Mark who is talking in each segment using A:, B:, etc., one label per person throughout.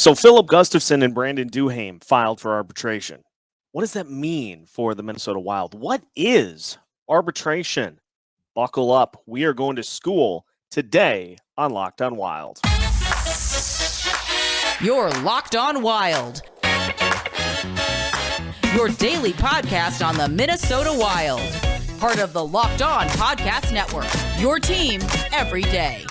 A: So Filip Gustavsson and Brandon Duhaime filed for arbitration. What does that mean for the Minnesota Wild? What is arbitration? Buckle up. We are going to school today on Locked On Wild.
B: You're Locked On Wild. Your daily podcast on the Minnesota Wild. Part of the Locked On Podcast Network. Your team every day.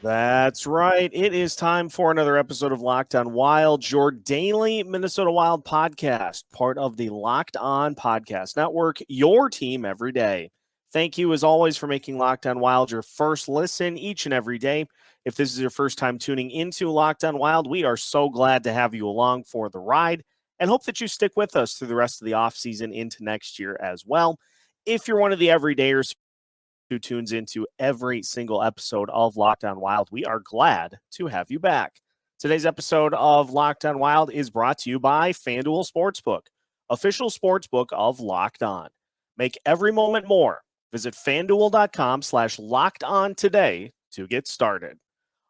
A: That's right. It is time for another episode of Locked On Wild, your daily Minnesota Wild podcast, part of the Locked On Podcast Network, your team every day. Thank you, as always, for making Locked On Wild your first listen each and every day. If this is your first time tuning into Locked On Wild, we are so glad to have you along for the ride and hope that you stick with us through the rest of the offseason into next year as well. If you're one of the everydayers who tunes into every single episode of Locked On Wild, we are glad to have you back. Today's episode of Locked On Wild is brought to you by FanDuel Sportsbook, official sportsbook of Locked On. Make every moment more. Visit FanDuel.com/LockedOn today to get started.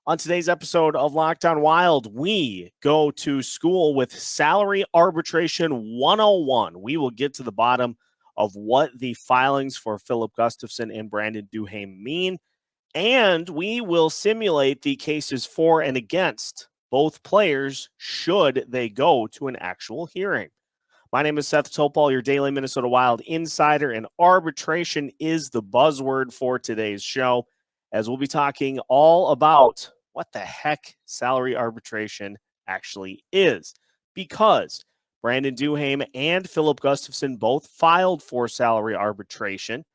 A: On today's episode of Locked On Wild, we go to school with Salary Arbitration 101. We will get to the bottom of what the filings for Filip Gustavsson and Brandon Duhaime mean, and we will simulate the cases for and against both players should they go to an actual hearing. My name is Seth Topol, your daily Minnesota Wild insider, and arbitration is the buzzword for today's show, as we'll be talking all about what the heck salary arbitration actually is, because Brandon Duhaime and Filip Gustavsson both filed for salary arbitration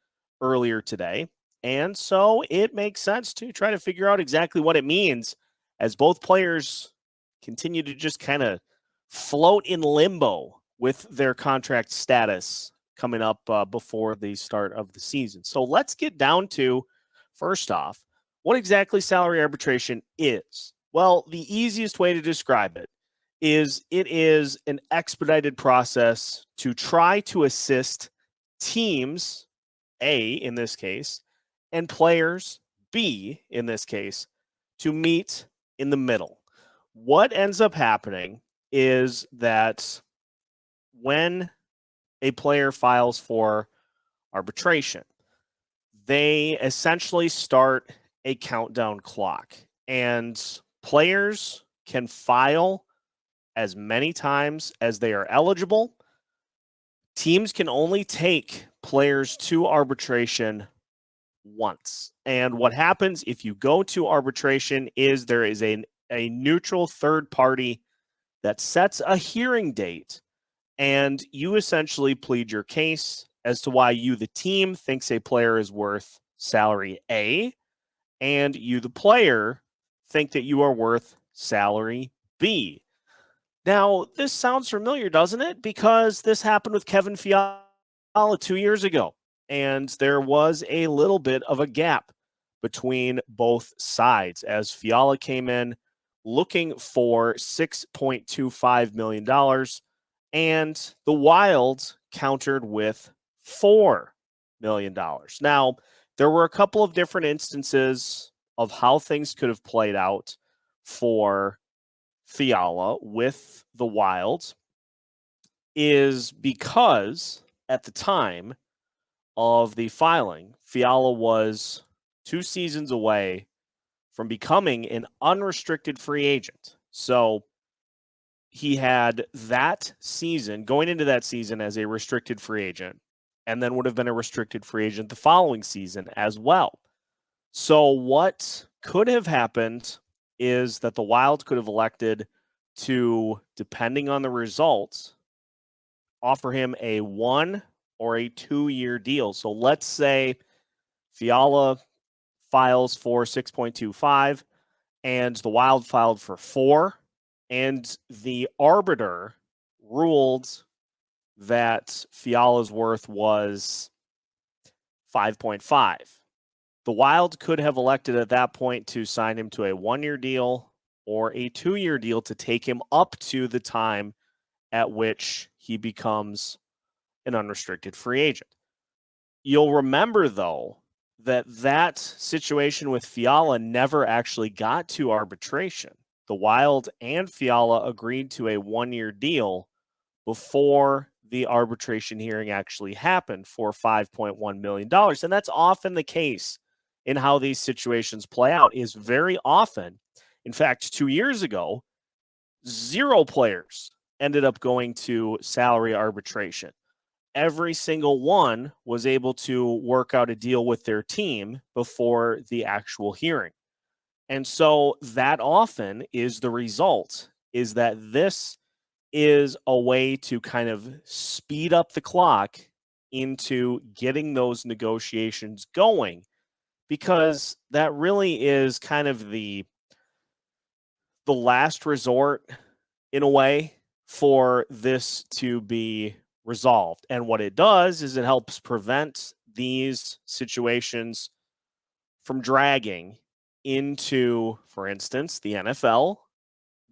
A: earlier today. And so it makes sense to try to figure out exactly what it means as both players continue to just kind of float in limbo with their contract status coming up before the start of the season. So let's get down to, first off, what exactly salary arbitration is. Well, the easiest way to describe it is an expedited process to try to assist teams, A in this case, and players, B in this case, to meet in the middle. What ends up happening is that when a player files for arbitration, they essentially start a countdown clock, and players can file as many times as they are eligible. Teams can only take players to arbitration once. And what happens if you go to arbitration is there is a neutral third party that sets a hearing date, and you essentially plead your case as to why you, the team, thinks a player is worth salary A, and you, the player, think that you are worth salary B. Now, this sounds familiar, doesn't it? Because this happened with Kevin Fiala 2 years ago, and there was a little bit of a gap between both sides as Fiala came in looking for $6.25 million, and the Wild countered with $4 million. Now, there were a couple of different instances of how things could have played out for Fiala with the Wild, is because at the time of the filing, Fiala was 2 seasons away from becoming an unrestricted free agent. So he had that season, going into that season as a restricted free agent, and then would have been a restricted free agent the following season as well. So what could have happened is that the Wild could have elected to, depending on the results, offer him a 1 or a 2-year deal. So let's say Fiala files for 6.25 and the Wild filed for 4, and the arbiter ruled that Fiala's worth was 5.5. The Wild could have elected at that point to sign him to a 1-year deal or a 2-year deal to take him up to the time at which he becomes an unrestricted free agent. You'll remember, though, that situation with Fiala never actually got to arbitration. The Wild and Fiala agreed to a one-year deal before the arbitration hearing actually happened for $5.1 million. And that's often the case in how these situations play out, is very often. In fact, 2 years ago, 0 players ended up going to salary arbitration. Every single one was able to work out a deal with their team before the actual hearing. And so that often is the result, is that this is a way to kind of speed up the clock into getting those negotiations going, because that really is kind of the last resort in a way for this to be resolved. And what it does is it helps prevent these situations from dragging into, for instance, the NFL,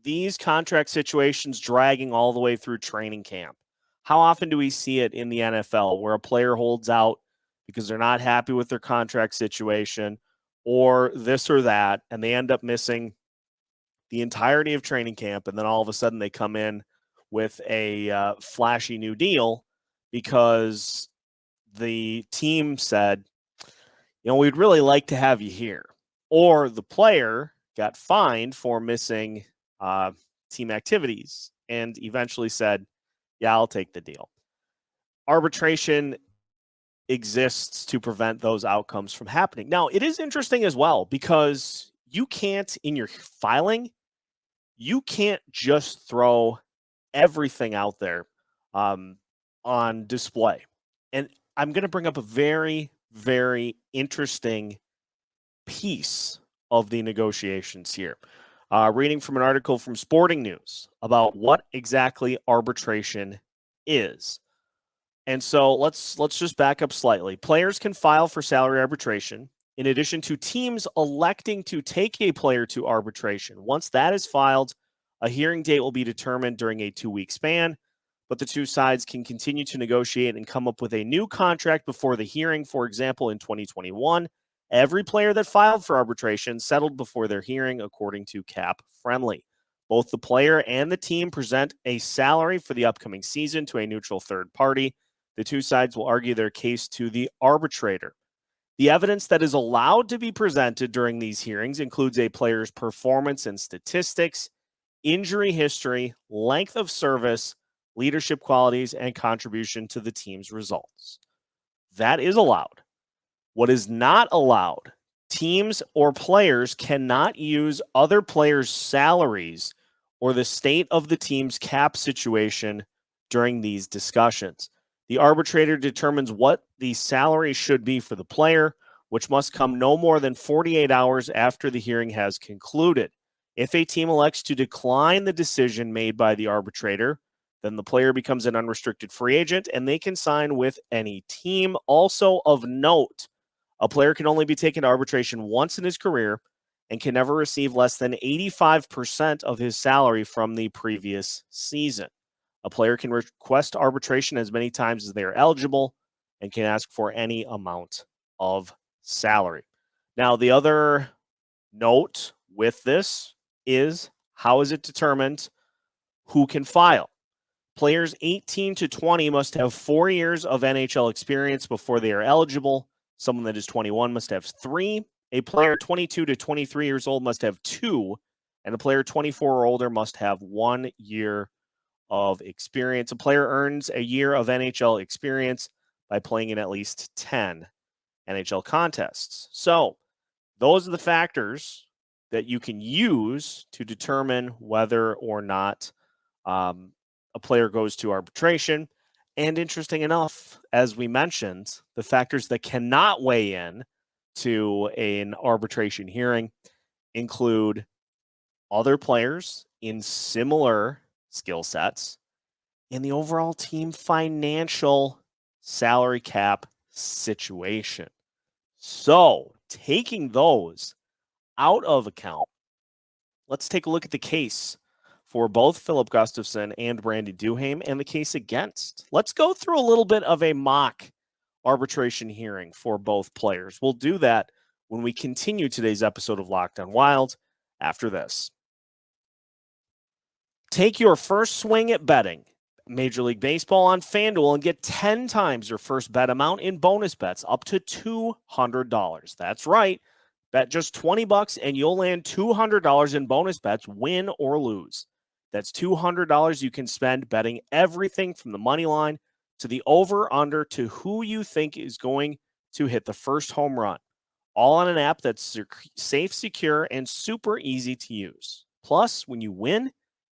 A: these contract situations dragging all the way through training camp. How often do we see it in the NFL where a player holds out because they're not happy with their contract situation or this or that, and they end up missing the entirety of training camp, and then all of a sudden they come in with a flashy new deal because the team said, we'd really like to have you here. Or the player got fined for missing team activities and eventually said, yeah, I'll take the deal. Arbitration exists to prevent those outcomes from happening. Now, it is interesting as well, because you can't, in your filing, you can't just throw everything out there on display. And I'm going to bring up a very, very interesting piece of the negotiations here. Reading from an article from Sporting News about what exactly arbitration is. And so let's just back up slightly. Players can file for salary arbitration in addition to teams electing to take a player to arbitration. Once that is filed, a hearing date will be determined during a 2-week span, but the two sides can continue to negotiate and come up with a new contract before the hearing. For example, in 2021, every player that filed for arbitration settled before their hearing, according to Cap Friendly. Both the player and the team present a salary for the upcoming season to a neutral third party. The two sides will argue their case to the arbitrator. The evidence that is allowed to be presented during these hearings includes a player's performance and statistics, injury history, length of service, leadership qualities, and contribution to the team's results. That is allowed. What is not allowed, teams or players cannot use other players' salaries or the state of the team's cap situation during these discussions. The arbitrator determines what the salary should be for the player, which must come no more than 48 hours after the hearing has concluded. If a team elects to decline the decision made by the arbitrator, then the player becomes an unrestricted free agent and they can sign with any team. Also of note, a player can only be taken to arbitration once in his career and can never receive less than 85% of his salary from the previous season. A player can request arbitration as many times as they are eligible and can ask for any amount of salary. Now, the other note with this is, how is it determined who can file? Players 18 to 20 must have 4 years of NHL experience before they are eligible. Someone that is 21 must have 3. A player 22 to 23 years old must have 2. And a player 24 or older must have 1 year of experience. A player earns a year of NHL experience by playing in at least 10 NHL contests. So those are the factors that you can use to determine whether or not a player goes to arbitration. And interesting enough, as we mentioned, the factors that cannot weigh in to an arbitration hearing include other players in similar skill sets and the overall team financial salary cap situation. So, taking those out of account, let's take a look at the case for both Filip Gustavsson and Brandon Duhaime and the case against. Let's go through a little bit of a mock arbitration hearing for both players. We'll do that when we continue today's episode of Locked On Wild after this. Take your first swing at betting Major League Baseball on FanDuel and get 10 times your first bet amount in bonus bets up to $200. That's right. Bet just $20 and you'll land $200 in bonus bets, win or lose. That's $200 you can spend betting everything from the money line to the over-under to who you think is going to hit the first home run. All on an app that's safe, secure, and super easy to use. Plus, when you win,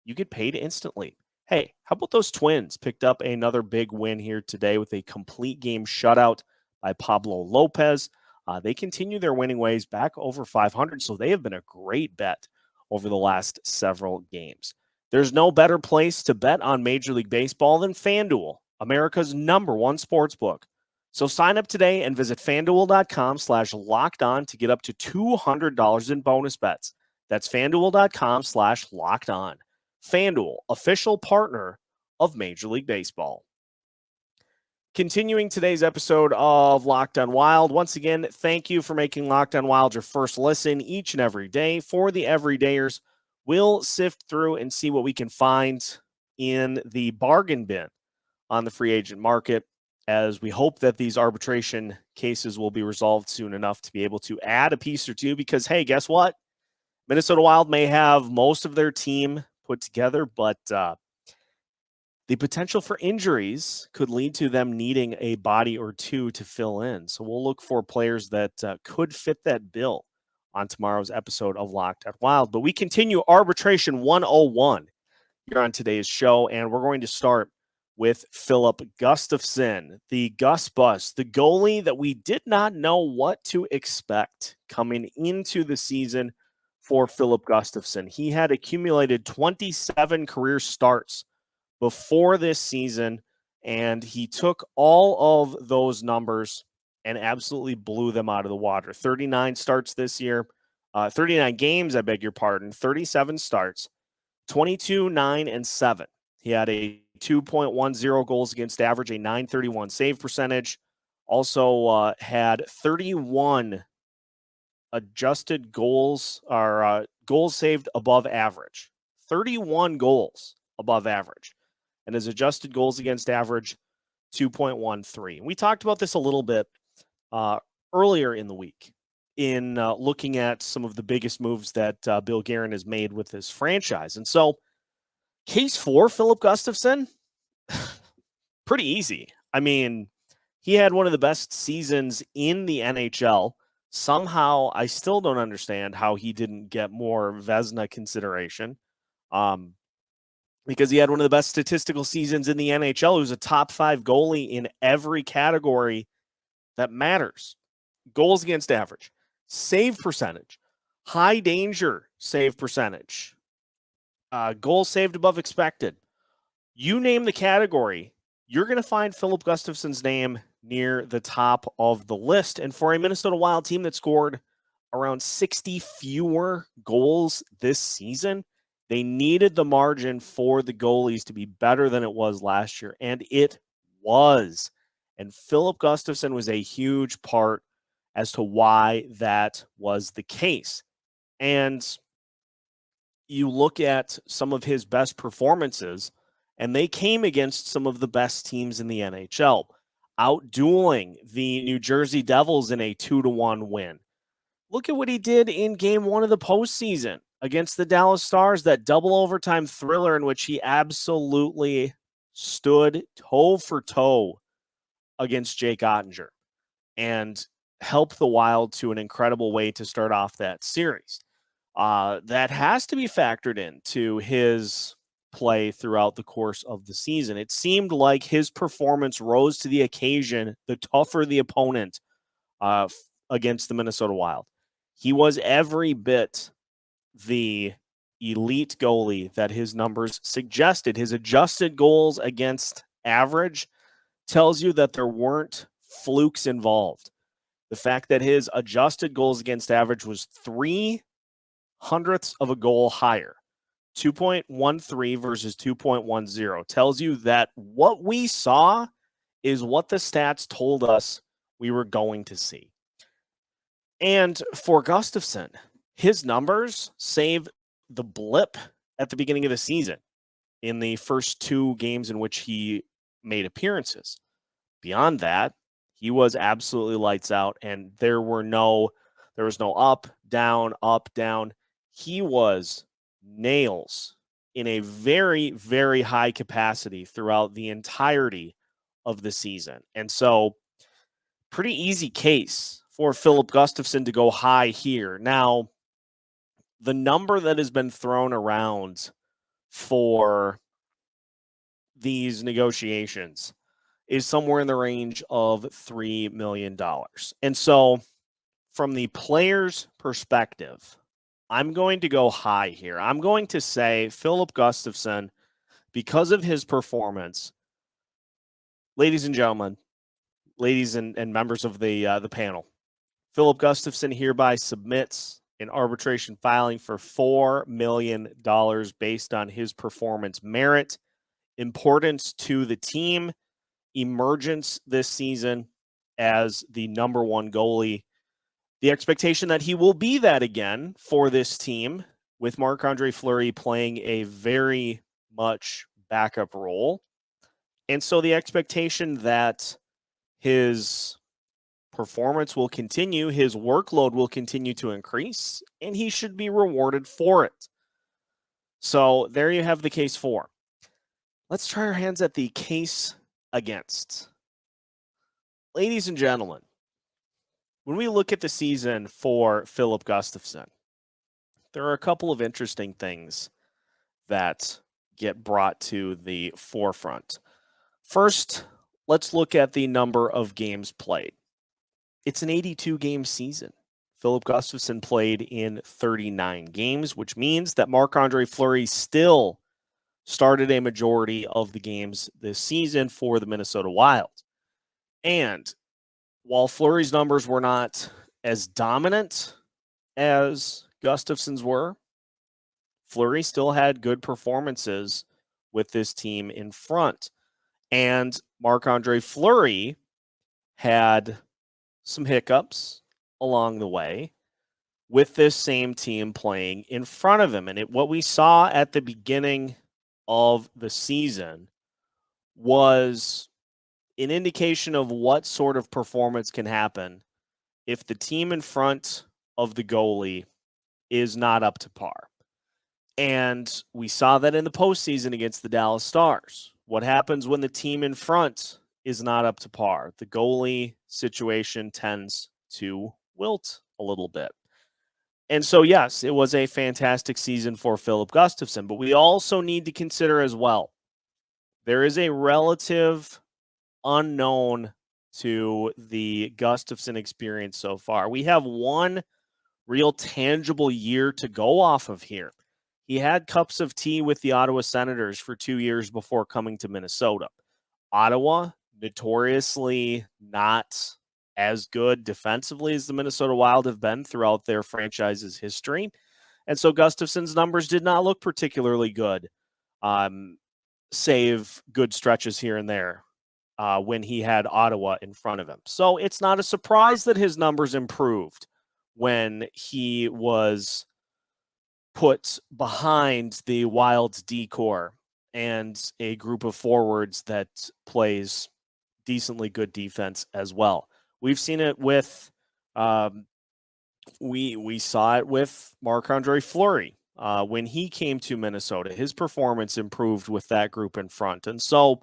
A: you get paid instantly. Hey, how about those Twins picked up another big win here today with a complete game shutout by Pablo Lopez. They continue their winning ways back over 500, so they have been a great bet over the last several games. There's no better place to bet on Major League Baseball than FanDuel, America's #1 sportsbook. So sign up today and visit FanDuel.com/lockedon to get up to $200 in bonus bets. That's FanDuel.com/lockedon. FanDuel, official partner of Major League Baseball. Continuing today's episode of Locked On Wild. Once again, thank you for making Locked On Wild your first listen each and every day. For the everydayers, we'll sift through and see what we can find in the bargain bin on the free agent market, as we hope that these arbitration cases will be resolved soon enough to be able to add a piece or two, because, hey, guess what? Minnesota Wild may have most of their team put together, but the potential for injuries could lead to them needing a body or two to fill in. So we'll look for players that could fit that bill on tomorrow's episode of Locked On Wild. But we continue Arbitration 101 here on today's show, and we're going to start with Filip Gustavsson, the Gus Bus, the goalie that we did not know what to expect coming into the season for Filip Gustavsson. He had accumulated 27 career starts before this season, and he took all of those numbers and absolutely blew them out of the water. 39 starts this year, 39 games, I beg your pardon, 37 starts, 22, 9, and 7. He had a 2.10 goals against average, a 931 save percentage, also had 31 adjusted goals, or goals saved above average, 31 goals above average. And his adjusted goals against average, 2.13. We talked about this a little bit earlier in the week in looking at some of the biggest moves that Bill Guerin has made with this franchise. And so, case for Filip Gustavsson, pretty easy. I mean, he had one of the best seasons in the NHL. Somehow, I still don't understand how he didn't get more Vezina consideration. Because he had one of the best statistical seasons in the NHL. He was a top 5 goalie in every category that matters. Goals against average, save percentage, high danger save percentage, goals saved above expected. You name the category, you're going to find Filip Gustavsson's name near the top of the list. And for a Minnesota Wild team that scored around 60 fewer goals this season, they needed the margin for the goalies to be better than it was last year, and it was. And Filip Gustavsson was a huge part as to why that was the case. And you look at some of his best performances, and they came against some of the best teams in the NHL, outdueling the New Jersey Devils in a 2-1 win. Look at what he did in Game 1 of the postseason against the Dallas Stars, that double overtime thriller in which he absolutely stood toe for toe against Jake Ottinger and helped the Wild to an incredible way to start off that series. That has to be factored into his play throughout the course of the season. It seemed like his performance rose to the occasion, the tougher the opponent against the Minnesota Wild. He was every bit the elite goalie that his numbers suggested. His adjusted goals against average tells you that there weren't flukes involved. The fact that his adjusted goals against average was 0.03 of a goal higher, 2.13 versus 2.10, tells you that what we saw is what the stats told us we were going to see. And for Gustafson, his numbers save the blip at the beginning of the season in the first 2 games in which he made appearances. Beyond that, he was absolutely lights out, and there was no up, down. He was nails in a very, very high capacity throughout the entirety of the season. And so, pretty easy case for Filip Gustavsson to go high here. Now, the number that has been thrown around for these negotiations is somewhere in the range of $3 million. And so, from the player's perspective, I'm going to go high here. I'm going to say Filip Gustavsson, because of his performance, ladies and gentlemen, ladies and members of the panel, Filip Gustavsson hereby submits an arbitration filing for $4 million based on his performance merit, importance to the team, emergence this season as the number 1 goalie, the expectation that he will be that again for this team, with Marc-Andre Fleury playing a very much backup role. And so the expectation that his performance will continue, his workload will continue to increase, and he should be rewarded for it. So there you have the case for. Let's try our hands at the case against. Ladies and gentlemen, when we look at the season for Filip Gustavsson, there are a couple of interesting things that get brought to the forefront. First, let's look at the number of games played. It's an 82-game season. Filip Gustavsson played in 39 games, which means that Marc-Andre Fleury still started a majority of the games this season for the Minnesota Wild. And while Fleury's numbers were not as dominant as Gustafsson's were, Fleury still had good performances with this team in front. And Marc-Andre Fleury had some hiccups along the way with this same team playing in front of him. And what we saw at the beginning of the season was an indication of what sort of performance can happen if the team in front of the goalie is not up to par. And we saw that in the postseason against the Dallas Stars. What happens when the team in front is not up to par? The goalie situation tends to wilt a little bit. And so, yes, it was a fantastic season for Filip Gustavsson, but we also need to consider as well, there is a relative unknown to the Gustafsson experience so far. We have one real tangible year to go off of here. He had cups of tea with the Ottawa Senators for 2 years before coming to Minnesota. Ottawa, notoriously not as good defensively as the Minnesota Wild have been throughout their franchise's history. And so Gustafsson's numbers did not look particularly good, save good stretches here and there when he had Ottawa in front of him. So it's not a surprise that his numbers improved when he was put behind the Wild's D-core and a group of forwards that plays decently good defense as well. We've seen it with we saw it with Marc-Andre Fleury when he came to Minnesota. His performance improved with that group in front. And so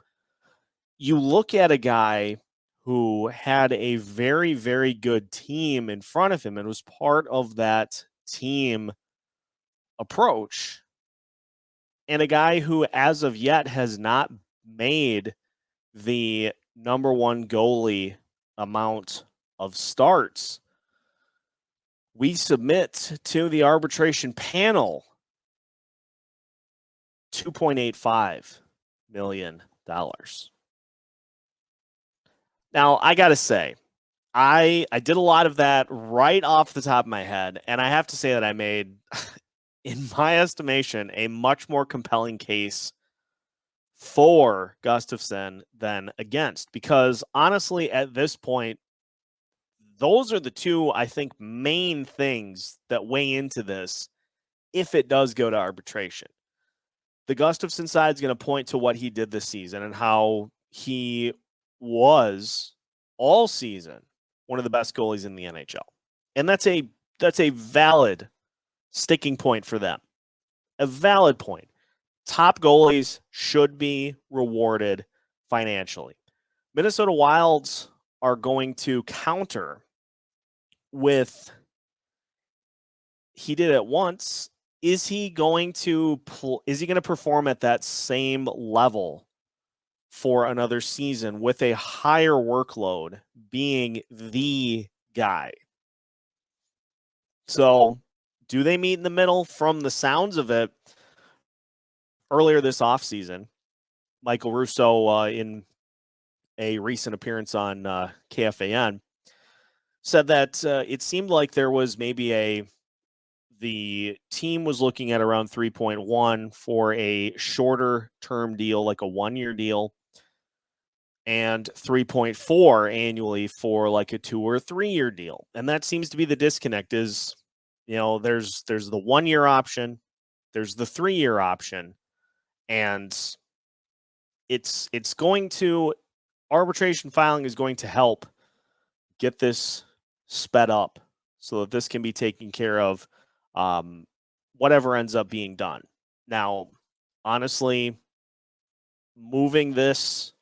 A: you look at a guy who had a very, very good team in front of him and was part of that team approach, and a guy who as of yet has not made the number 1 goalie amount of starts. We submit to the arbitration panel $2.85 million. Now, I got to say, I did a lot of that right off the top of my head, and I have to say that I made, in my estimation, a much more compelling case for Gustafson than against, because honestly, at this point, those are the two, I think, main things that weigh into this if it does go to arbitration. The Gustafson side is going to point to what he did this season and how he was all season one of the best goalies in the NHL. And that's a valid sticking point for them. A valid point. Top goalies should be rewarded financially. Minnesota Wilds are going to counter with, he did it once. Is he going to perform at that same level for another season with a higher workload, being the guy? So, do they meet in the middle? From the sounds of it, earlier this offseason, Michael Russo, in a recent appearance on KFAN, said that it seemed like there was maybe the team was looking at around 3.1 for a shorter term deal, like a 1-year deal, and 3.4 annually for like a 2 or 3-year deal. And that seems to be the disconnect is, there's the 1-year option, there's the 3-year option, and it's going to, arbitration filing is going to help get this sped up so that this can be taken care of, whatever ends up being done. Now, honestly, moving this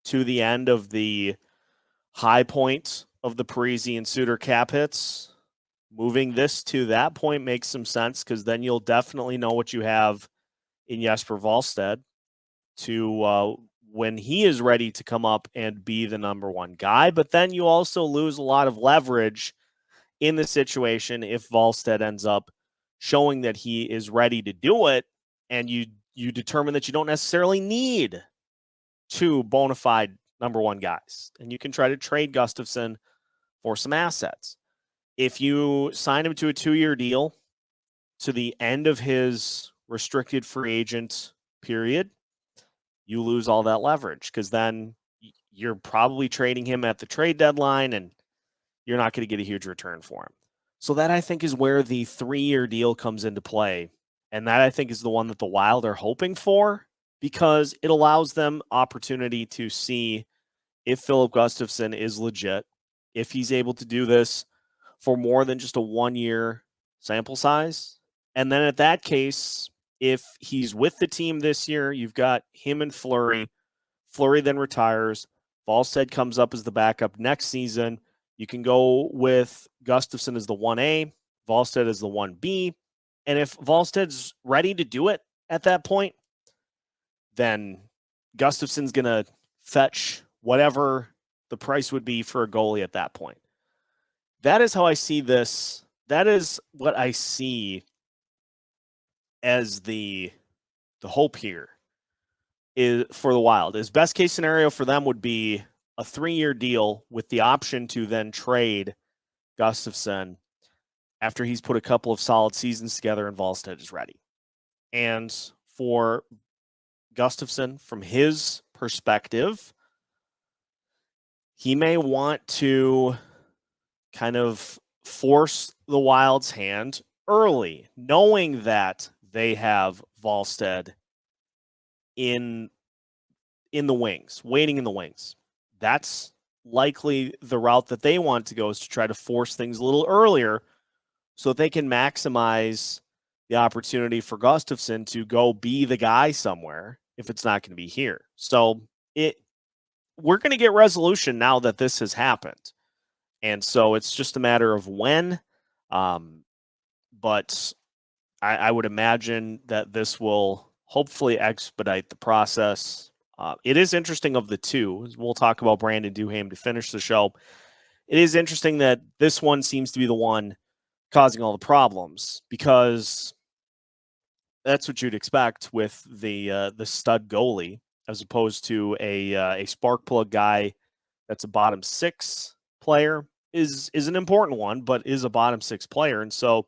A: to the end of the high point of the Parise and Suter cap hits, moving this to that point makes some sense, because then you'll definitely know what you have in Jesper Wallstedt to when he is ready to come up and be the number one guy. But then you also lose a lot of leverage in the situation if Wallstedt ends up showing that he is ready to do it, and you determine that you don't necessarily need 2 bona fide number one guys, and you can try to trade Gustafson for some assets. If you sign him to a 2-year deal to the end of his restricted free agent period, you lose all that leverage, because then you're probably trading him at the trade deadline and you're not going to get a huge return for him. So that, I think, is where the 3-year deal comes into play. And that, I think, is the one that the Wild are hoping for, because it allows them opportunity to see if Filip Gustavsson is legit, if he's able to do this for more than just a 1-year sample size. And then at that case, if he's with the team this year, you've got him and Fleury. Fleury then retires. Wallstedt comes up as the backup next season. You can go with Gustafson as the 1A, Wallstedt as the 1B. And if Wallsted's ready to do it at that point, then Gustafson's going to fetch whatever the price would be for a goalie at that point. That is how I see this. That is what I see as the hope here is for the Wild. His best case scenario for them would be a 3-year deal with the option to then trade Gustafson after he's put a couple of solid seasons together and Wallstedt is ready. And for Gustafson, from his perspective, he may want to kind of force the Wild's hand early, knowing that they have Wallstedt in the wings, waiting in the wings. That's likely the route that they want to go, is to try to force things a little earlier so that they can maximize the opportunity for Gustafson to go be the guy somewhere if it's not going to be here. So we're going to get resolution now that this has happened. And so it's just a matter of when. But I would imagine that this will hopefully expedite the process. It is interesting of the two. We'll talk about Brandon Duhaime to finish the show. It is interesting that this one seems to be the one causing all the problems, because that's what you'd expect with the stud goalie, as opposed to a spark plug guy that's a bottom 6 player is an important one, but is a bottom 6 player. And so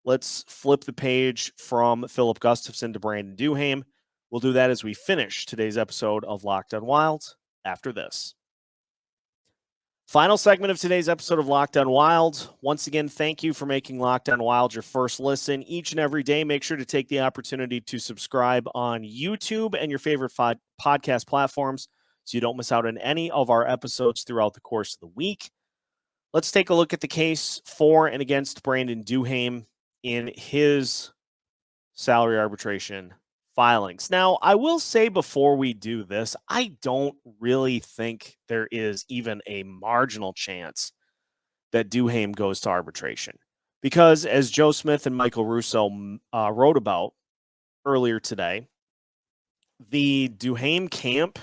A: let's flip the page from Filip Gustavsson to Brandon Duhaime. We'll do that as we finish today's episode of Locked On Wild after this. Final segment of today's episode of Locked On Wild. Once again, thank you for making Locked On Wild your first listen each and every day. Make sure to take the opportunity to subscribe on YouTube and your favorite podcast platforms so you don't miss out on any of our episodes throughout the course of the week. Let's take a look at the case for and against Brandon Duhaime in his salary arbitration filings. Now, I will say before we do this, I don't really think there is even a marginal chance that Duhaime goes to arbitration. Because as Joe Smith and Michael Russo wrote about earlier today, the Duhaime camp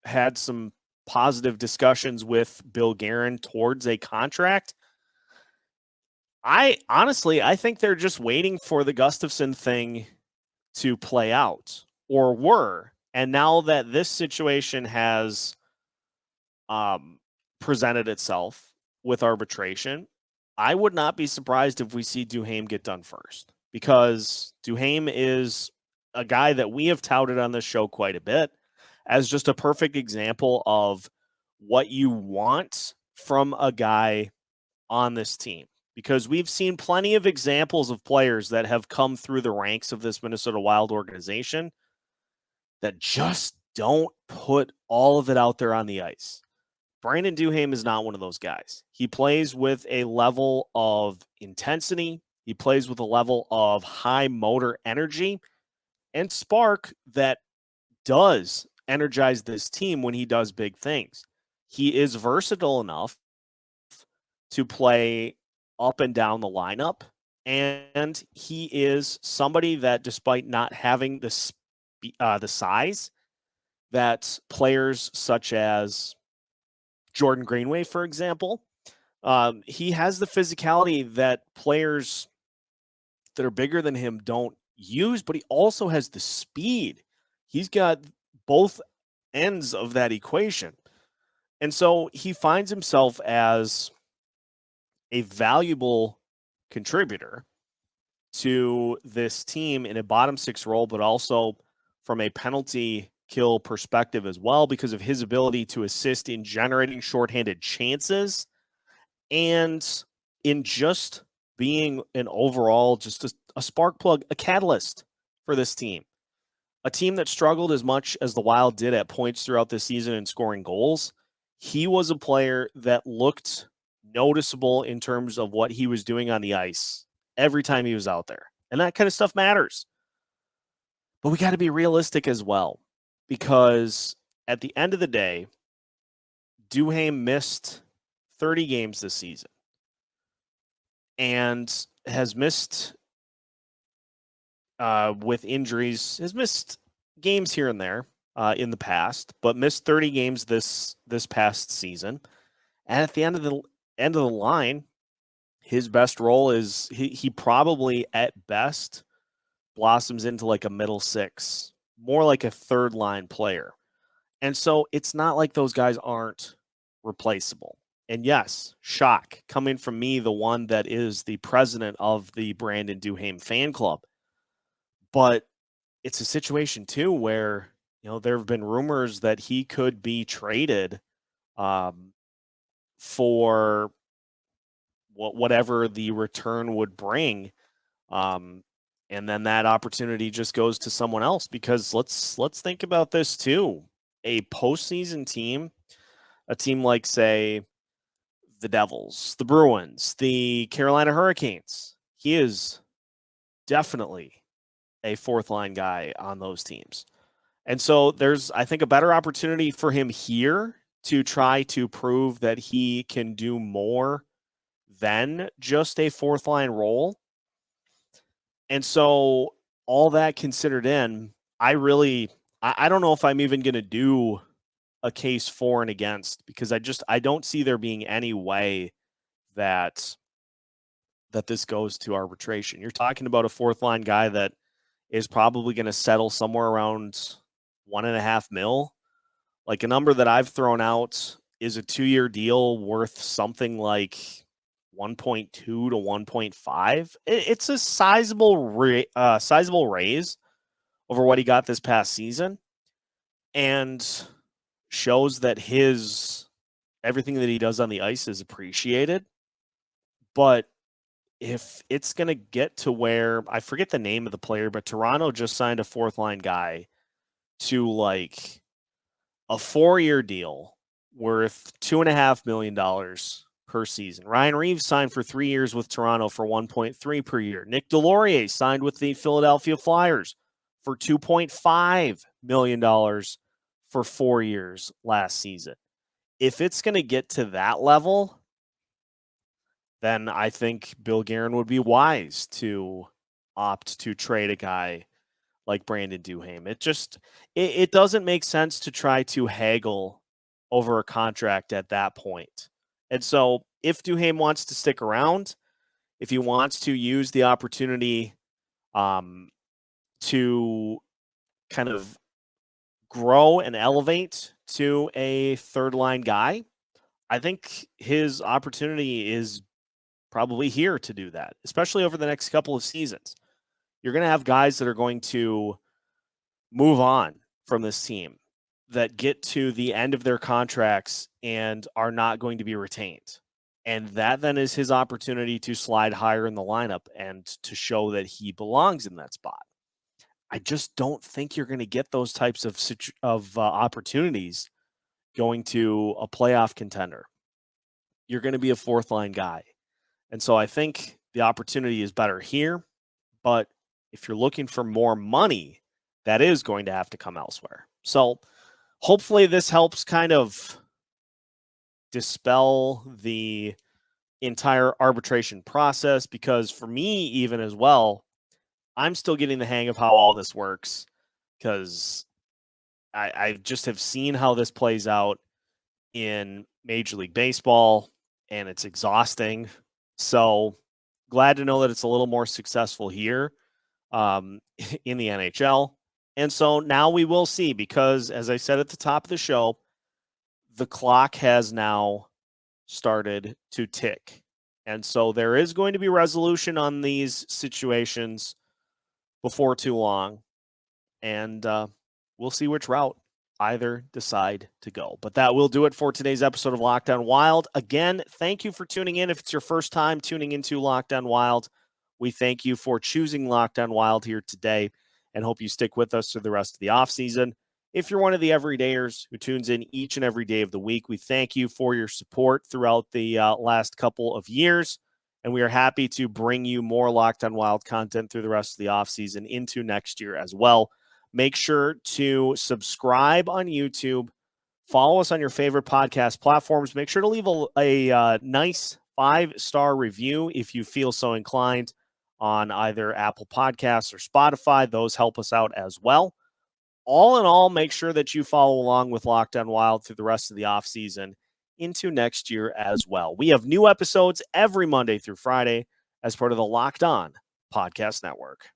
A: had some positive discussions with Bill Guerin towards a contract. I think they're just waiting for the Gustafson thing to play out, or were. And now that this situation has presented itself with arbitration, I would not be surprised if we see Duhaime get done first, because Duhaime is a guy that we have touted on this show quite a bit as just a perfect example of what you want from a guy on this team. Because we've seen plenty of examples of players that have come through the ranks of this Minnesota Wild organization that just don't put all of it out there on the ice. Brandon Duhaime is not one of those guys. He plays with a level of intensity. He plays with a level of high motor energy and spark that does energize this team when he does big things. He is versatile enough to play up and down the lineup, and he is somebody that, despite not having the size that players such as Jordan Greenway, for example, he has the physicality that players that are bigger than him don't use, but he also has the speed. He's got both ends of that equation. And so he finds himself as a valuable contributor to this team in a bottom six role, but also from a penalty kill perspective as well, because of his ability to assist in generating shorthanded chances and in just being an overall, just a spark plug, a catalyst for this team. A team that struggled as much as the Wild did at points throughout the season in scoring goals. He was a player that looked noticeable in terms of what he was doing on the ice every time he was out there. And that kind of stuff matters. But we got to be realistic as well, because at the end of the day, Duhaime missed 30 games this season and has missed with injuries, has missed games here and there in the past, but missed 30 games this past season. And at the end of the line, his best role is he probably at best blossoms into like a middle six, more like a third line player. And so it's not like those guys aren't replaceable. And yes, shock coming from me, the one that is the president of the Brandon Duhaime fan club. But it's a situation too where, there have been rumors that he could be traded for whatever the return would bring. And then that opportunity just goes to someone else, because let's think about this too. A postseason team, a team like, say, the Devils, the Bruins, the Carolina Hurricanes, he is definitely a fourth line guy on those teams. And so there's, I think, a better opportunity for him here to try to prove that he can do more than just a fourth line role. And so all that considered in, I don't know if I'm even going to do a case for and against, because I don't see there being any way that this goes to arbitration. You're talking about a fourth line guy that is probably going to settle somewhere around $1.5 million. Like, a number that I've thrown out is a 2-year deal worth something like 1.2 to 1.5. It's a sizable raise over what he got this past season, and shows that everything that he does on the ice is appreciated. But if it's going to get to where, I forget the name of the player, but Toronto just signed a fourth line guy to like a 4-year deal worth $2.5 million per season. Ryan Reeves signed for 3 years with Toronto for $1.3 per year. Nick Delorier signed with the Philadelphia Flyers for $2.5 million for 4 years last season. If it's going to get to that level, then I think Bill Guerin would be wise to opt to trade a guy like Brandon Duhaime. It doesn't make sense to try to haggle over a contract at that point. And so if Duhaime wants to stick around, if he wants to use the opportunity to kind of grow and elevate to a third line guy, I think his opportunity is probably here to do that, especially over the next couple of seasons. You're going to have guys that are going to move on from this team that get to the end of their contracts and are not going to be retained. And that then is his opportunity to slide higher in the lineup and to show that he belongs in that spot. I just don't think you're going to get those types of opportunities going to a playoff contender. You're going to be a fourth line guy. And so I think the opportunity is better here. But if you're looking for more money, that is going to have to come elsewhere. So hopefully this helps kind of dispel the entire arbitration process, because for me, even as well, I'm still getting the hang of how all this works, because I just have seen how this plays out in Major League Baseball, and it's exhausting. So glad to know that it's a little more successful here in the NHL. And so now we will see, because as I said at the top of the show, the clock has now started to tick. And so there is going to be resolution on these situations before too long. And we'll see which route either decide to go. But that will do it for today's episode of Locked On Wild. Again, thank you for tuning in. If it's your first time tuning into Locked On Wild, we thank you for choosing Locked On Wild here today, and hope you stick with us through the rest of the offseason. If you're one of the everydayers who tunes in each and every day of the week, we thank you for your support throughout the last couple of years, and we are happy to bring you more Locked On Wild content through the rest of the offseason into next year as well. Make sure to subscribe on YouTube. Follow us on your favorite podcast platforms. Make sure to leave a nice 5-star review if you feel so inclined on either Apple Podcasts or Spotify. Those help us out as well. All in all, make sure that you follow along with Locked On Wild through the rest of the offseason into next year as well. We have new episodes every Monday through Friday as part of the Locked On Podcast Network.